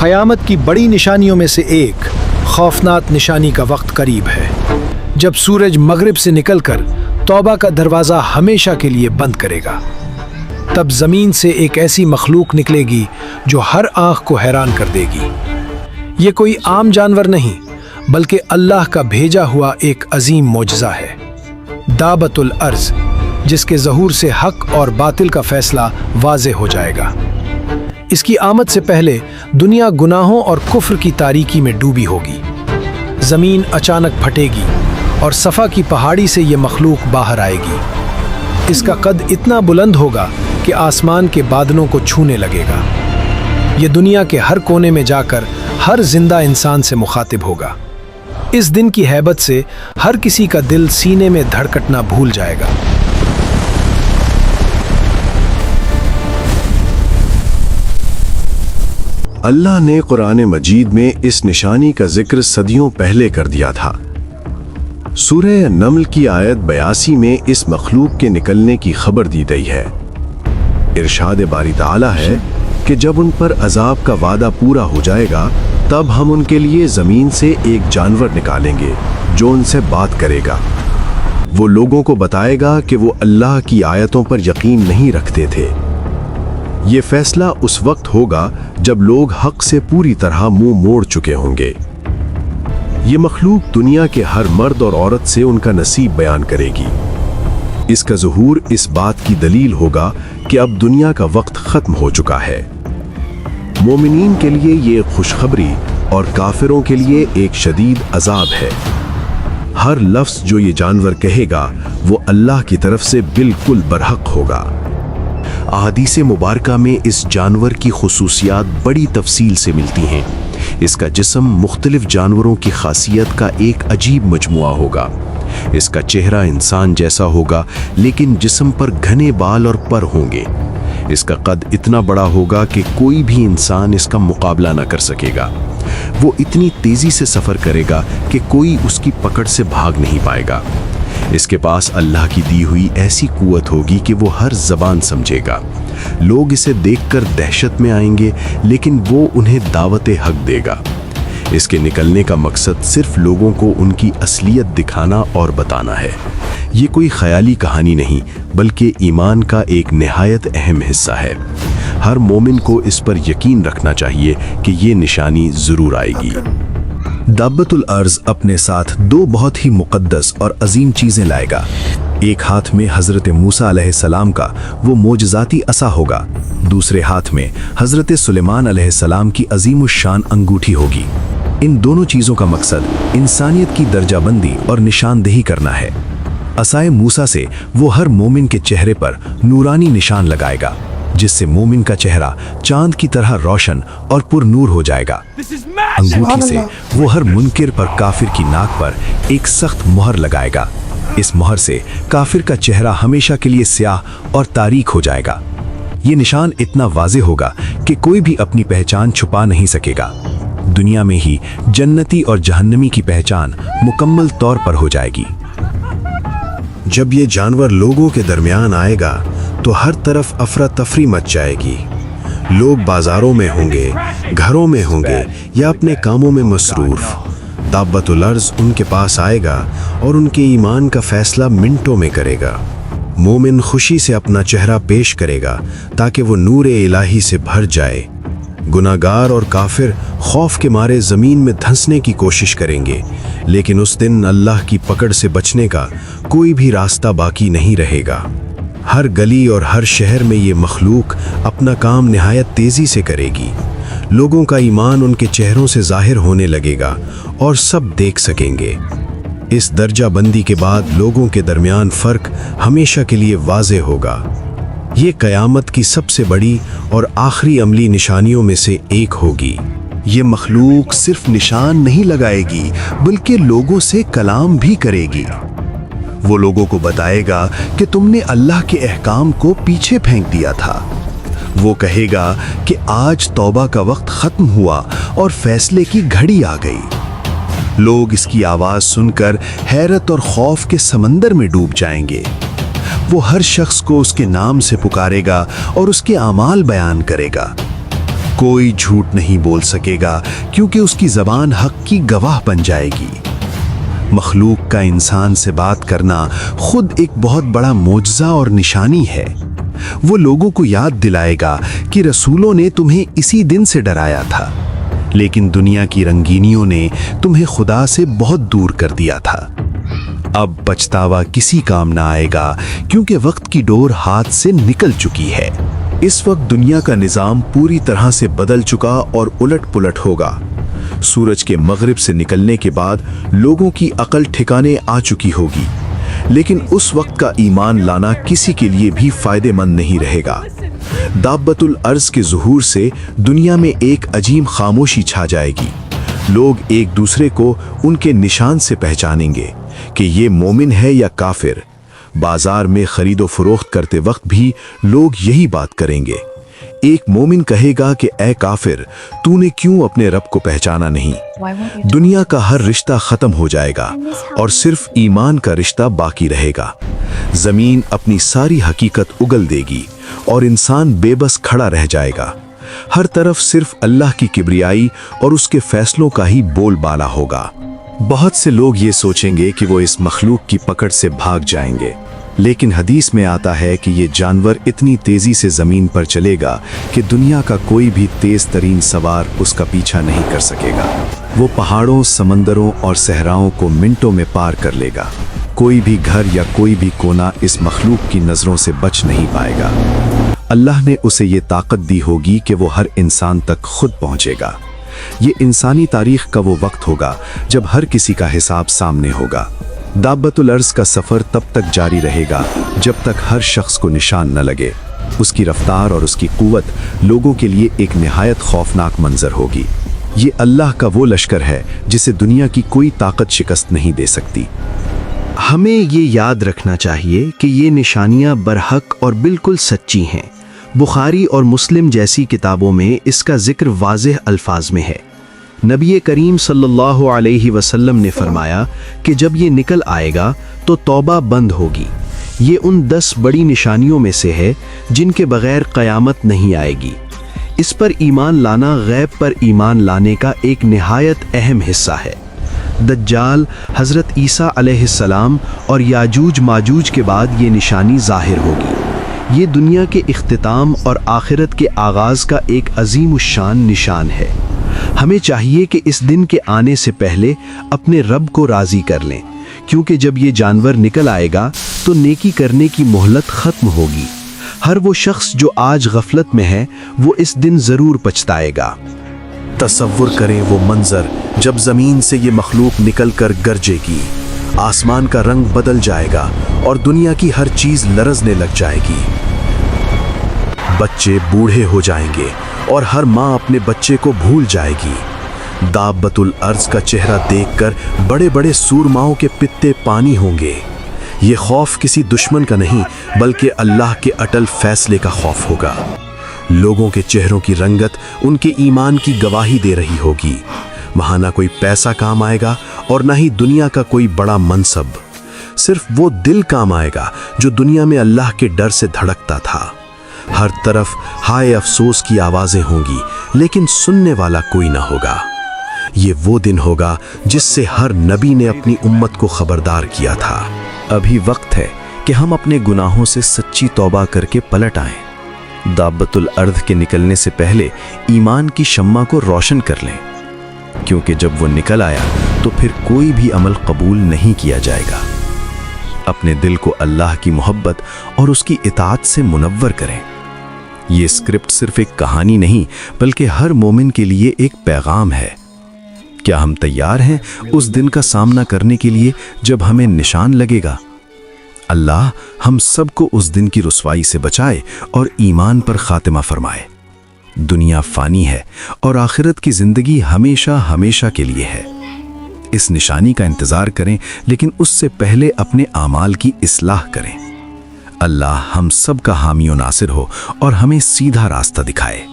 قیامت کی بڑی نشانیوں میں سے ایک خوفناک نشانی کا وقت قریب ہے، جب سورج مغرب سے نکل کر توبہ کا دروازہ ہمیشہ کے لیے بند کرے گا۔ تب زمین سے ایک ایسی مخلوق نکلے گی جو ہر آنکھ کو حیران کر دے گی۔ یہ کوئی عام جانور نہیں، بلکہ اللہ کا بھیجا ہوا ایک عظیم معجزہ ہے، دابۃ الارض، جس کے ظہور سے حق اور باطل کا فیصلہ واضح ہو جائے گا۔ اس کی آمد سے پہلے دنیا گناہوں اور کفر کی تاریکی میں ڈوبی ہوگی۔ زمین اچانک پھٹے گی اور صفا کی پہاڑی سے یہ مخلوق باہر آئے گی۔ اس کا قد اتنا بلند ہوگا کہ آسمان کے بادلوں کو چھونے لگے گا۔ یہ دنیا کے ہر کونے میں جا کر ہر زندہ انسان سے مخاطب ہوگا۔ اس دن کی ہیبت سے ہر کسی کا دل سینے میں دھڑکنا بھول جائے گا۔ اللہ نے قرآن مجید میں اس نشانی کا ذکر صدیوں پہلے کر دیا تھا۔ سورہ نمل کی آیت 82 میں اس مخلوق کے نکلنے کی خبر دی گئی ہے۔ ارشاد باری تعالی ہے کہ جب ان پر عذاب کا وعدہ پورا ہو جائے گا تب ہم ان کے لیے زمین سے ایک جانور نکالیں گے جو ان سے بات کرے گا۔ وہ لوگوں کو بتائے گا کہ وہ اللہ کی آیتوں پر یقین نہیں رکھتے تھے۔ یہ فیصلہ اس وقت ہوگا جب لوگ حق سے پوری طرح منہ موڑ چکے ہوں گے۔ یہ مخلوق دنیا کے ہر مرد اور عورت سے ان کا نصیب بیان کرے گی۔ اس کا ظہور اس بات کی دلیل ہوگا کہ اب دنیا کا وقت ختم ہو چکا ہے۔ مومنین کے لیے یہ ایک خوشخبری اور کافروں کے لیے ایک شدید عذاب ہے۔ ہر لفظ جو یہ جانور کہے گا وہ اللہ کی طرف سے بالکل برحق ہوگا۔ احادیث مبارکہ میں اس جانور کی خصوصیات بڑی تفصیل سے ملتی ہیں۔ اس کا جسم مختلف جانوروں کی خاصیت کا ایک عجیب مجموعہ ہوگا۔ اس کا چہرہ انسان جیسا ہوگا لیکن جسم پر گھنے بال اور پر ہوں گے۔ اس کا قد اتنا بڑا ہوگا کہ کوئی بھی انسان اس کا مقابلہ نہ کر سکے گا۔ وہ اتنی تیزی سے سفر کرے گا کہ کوئی اس کی پکڑ سے بھاگ نہیں پائے گا۔ اس کے پاس اللہ کی دی ہوئی ایسی قوت ہوگی کہ وہ ہر زبان سمجھے گا۔ لوگ اسے دیکھ کر دہشت میں آئیں گے لیکن وہ انہیں دعوت حق دے گا۔ اس کے نکلنے کا مقصد صرف لوگوں کو ان کی اصلیت دکھانا اور بتانا ہے۔ یہ کوئی خیالی کہانی نہیں بلکہ ایمان کا ایک نہایت اہم حصہ ہے۔ ہر مومن کو اس پر یقین رکھنا چاہیے کہ یہ نشانی ضرور آئے گی۔ دابۃ الارض اپنے ساتھ دو بہت ہی مقدس اور عظیم چیزیں لائے گا۔ ایک ہاتھ میں حضرت موسیٰ علیہ السلام کا وہ معجزاتی عصا ہوگا، دوسرے ہاتھ میں حضرت سلیمان علیہ السلام کی عظیم الشان انگوٹھی ہوگی۔ ان دونوں چیزوں کا مقصد انسانیت کی درجہ بندی اور نشاندہی کرنا ہے۔ عصائے موسیٰ سے وہ ہر مومن کے چہرے پر نورانی نشان لگائے گا، جس سے مومن کا چہرہ چاند کی طرح روشن اور پر نور ہو جائے گا۔ انگوٹھی سے وہ ہر منکر پر کافر کی ناک پر ایک سخت مہر لگائے گا۔ اس مہر سے کافر کا چہرہ ہمیشہ کے لیے سیاہ اور تاریک ہو جائے گا۔ یہ نشان اتنا واضح ہوگا کہ کوئی بھی اپنی پہچان چھپا نہیں سکے گا۔ دنیا میں ہی جنتی اور جہنمی کی پہچان مکمل طور پر ہو جائے گی۔ جب یہ جانور لوگوں کے درمیان آئے گا تو ہر طرف افراتفری مچ جائے گی۔ لوگ بازاروں میں ہوں گے، گھروں میں ہوں گے یا اپنے کاموں میں مصروف۔ دابۃ الارض ان کے پاس آئے گا اور ان کے ایمان کا فیصلہ منٹوں میں کرے گا۔ مومن خوشی سے اپنا چہرہ پیش کرے گا تاکہ وہ نور الہی سے بھر جائے۔ گناہگار اور کافر خوف کے مارے زمین میں دھنسنے کی کوشش کریں گے، لیکن اس دن اللہ کی پکڑ سے بچنے کا کوئی بھی راستہ باقی نہیں رہے گا۔ ہر گلی اور ہر شہر میں یہ مخلوق اپنا کام نہایت تیزی سے کرے گی۔ لوگوں کا ایمان ان کے چہروں سے ظاہر ہونے لگے گا اور سب دیکھ سکیں گے۔ اس درجہ بندی کے بعد لوگوں کے درمیان فرق ہمیشہ کے لیے واضح ہوگا۔ یہ قیامت کی سب سے بڑی اور آخری عملی نشانیوں میں سے ایک ہوگی۔ یہ مخلوق صرف نشان نہیں لگائے گی بلکہ لوگوں سے کلام بھی کرے گی۔ وہ لوگوں کو بتائے گا کہ تم نے اللہ کے احکام کو پیچھے پھینک دیا تھا۔ وہ کہے گا کہ آج توبہ کا وقت ختم ہوا اور فیصلے کی گھڑی آ گئی۔ لوگ اس کی آواز سن کر حیرت اور خوف کے سمندر میں ڈوب جائیں گے۔ وہ ہر شخص کو اس کے نام سے پکارے گا اور اس کے اعمال بیان کرے گا۔ कोई झूठ नहीं बोल सकेगा क्योंकि उसकी ज़बान हक की गवाह बन जाएगी। मखलूक का इंसान से बात करना खुद एक बहुत बड़ा मोजज़ा और निशानी है। वो लोगों को याद दिलाएगा कि रसूलों ने तुम्हें इसी दिन से डराया था, लेकिन दुनिया की रंगीनियों ने तुम्हें खुदा से बहुत दूर कर दिया था। अब पछतावा किसी काम ना आएगा क्योंकि वक्त की डोर हाथ से निकल चुकी है। इस वक्त दुनिया का निज़ाम पूरी तरह से बदल चुका और उलट पुलट होगा। सूरज के मगरिब से निकलने के बाद लोगों की अकल ठिकाने आ चुकी होगी, लेकिन उस वक्त का ईमान लाना किसी के लिए भी फायदेमंद नहीं रहेगा। दाब्बतुल अर्ज़ के ज़ुहूर से दुनिया में एक अजीब खामोशी छा जाएगी। लोग एक दूसरे को उनके निशान से पहचानेंगे कि ये मोमिन है या काफिर। बाजार में खरीदो फरोख्त करते वक्त भी लोग यही बात करेंगे। एक मोमिन कहेगा कि ऐ काफिर, तूने क्यों अपने रब को पहचाना नहीं। दुनिया का हर रिश्ता खत्म हो जाएगा और सिर्फ ईमान का रिश्ता बाकी रहेगा। जमीन अपनी सारी हकीकत उगल देगी और इंसान बेबस खड़ा रह जाएगा। हर तरफ सिर्फ अल्लाह की किबरियाई और उसके फैसलों का ही बोलबाला होगा। बहुत से लोग ये सोचेंगे कि वो इस मखलूक की पकड़ से भाग जाएंगे, लेकिन हदीस में आता है कि ये जानवर इतनी तेजी से जमीन पर चलेगा कि दुनिया का कोई भी तेज तरीन सवार उसका पीछा नहीं कर सकेगा। वो पहाड़ों, समंदरों और सहराओं को मिनटों में पार कर लेगा। कोई भी घर या कोई भी कोना इस मखलूक की नजरों से बच नहीं पाएगा। अल्लाह ने उसे ये ताकत दी होगी कि वो हर इंसान तक खुद पहुंचेगा। ये इंसानी तारीख का वो वक्त होगा जब हर किसी का हिसाब सामने होगा। दाब्बतुल अर्ज़ का सफ़र तब तक जारी रहेगा जब तक हर शख्स को निशान न लगे। उसकी रफ्तार और उसकी क़ुव्वत लोगों के लिए एक निहायत खौफनाक मंजर होगी। ये अल्लाह का वो लश्कर है जिसे दुनिया की कोई ताकत शिकस्त नहीं दे सकती। हमें ये याद रखना चाहिए कि ये निशानियां बरहक और बिल्कुल सच्ची हैं। बुखारी और मुस्लिम जैसी किताबों में इसका जिक्र वाज़ेह अल्फाज में है। नबी करीम सल्लल्लाहु अलैहि वसल्लम ने फरमाया कि जब ये निकल आएगा तो तौबा बंद होगी। ये उन 10 बड़ी निशानियों में से है जिनके बगैर क़यामत नहीं आएगी। इस पर ईमान लाना गैब पर ईमान लाने का एक निहायत अहम हिस्सा है। दज्जाल, हज़रत ईसा अलैहिस्सलाम और याजूज माजूज के बाद ये निशानी ज़ाहिर होगी। ये दुनिया के इख्तिताम और आखिरत के आगाज़ का एक अजीम शान निशान है। हमें चाहिए कि इस दिन के आने से पहले अपने रब को राज़ी कर लें, क्योंकि जब ये जानवर निकल आएगा तो नेकी करने की मोहलत ख़त्म होगी। हर वो शख्स जो आज गफलत में है वो इस दिन ज़रूर पछताएगा। तसव्वुर करें वो मंजर जब ज़मीन से ये मखलूक निकल कर गरजेगी। आसमान का रंग बदल जाएगा और दुनिया की हर चीज़ लरजने लग जाएगी। बच्चे बूढ़े हो जाएंगे और हर माँ अपने बच्चे को भूल जाएगी। दाब्बतुल अर्ज़ का चेहरा देखकर बड़े बड़े सूरमाओं के पित्ते पानी होंगे। ये खौफ किसी दुश्मन का नहीं बल्कि अल्लाह के अटल फैसले का खौफ होगा। लोगों के चेहरों की रंगत उनके ईमान की गवाही दे रही होगी। वहाँ ना कोई पैसा काम आएगा और ना ही दुनिया का कोई बड़ा मनसब। सिर्फ वो दिल काम आएगा जो दुनिया में अल्लाह के डर से धड़कता था। हर तरफ हाय अफसोस की आवाज़ें होंगी, लेकिन सुनने वाला कोई ना होगा। ये वो दिन होगा जिससे हर नबी ने अपनी उम्मत को खबरदार किया था। अभी वक्त है कि हम अपने गुनाहों से सच्ची तौबा करके पलट आएं। दाब्बतुल अर्ज़ के निकलने से पहले ईमान की शम्मा को रोशन कर लें, क्योंकि जब वो निकल आया तो फिर कोई भी अमल कबूल नहीं किया जाएगा। अपने दिल को अल्लाह की मोहब्बत और उसकी इताअत से मुनव्वर करें। ये स्क्रिप्ट सिर्फ एक कहानी नहीं बल्कि हर मोमिन के लिए एक पैगाम है। क्या हम तैयार हैं उस दिन का सामना करने के लिए जब हमें निशान लगेगा? अल्लाह हम सबको उस दिन की रुसवाई से बचाए और ईमान पर खातिमा फरमाए। दुनिया फानी है और आखिरत की जिंदगी हमेशा हमेशा के लिए है। इस निशानी का इंतजार करें, लेकिन उससे पहले अपने आमाल की इस्लाह करें। अल्लाह हम सब का हामी और नासिर हो और हमें सीधा रास्ता दिखाए।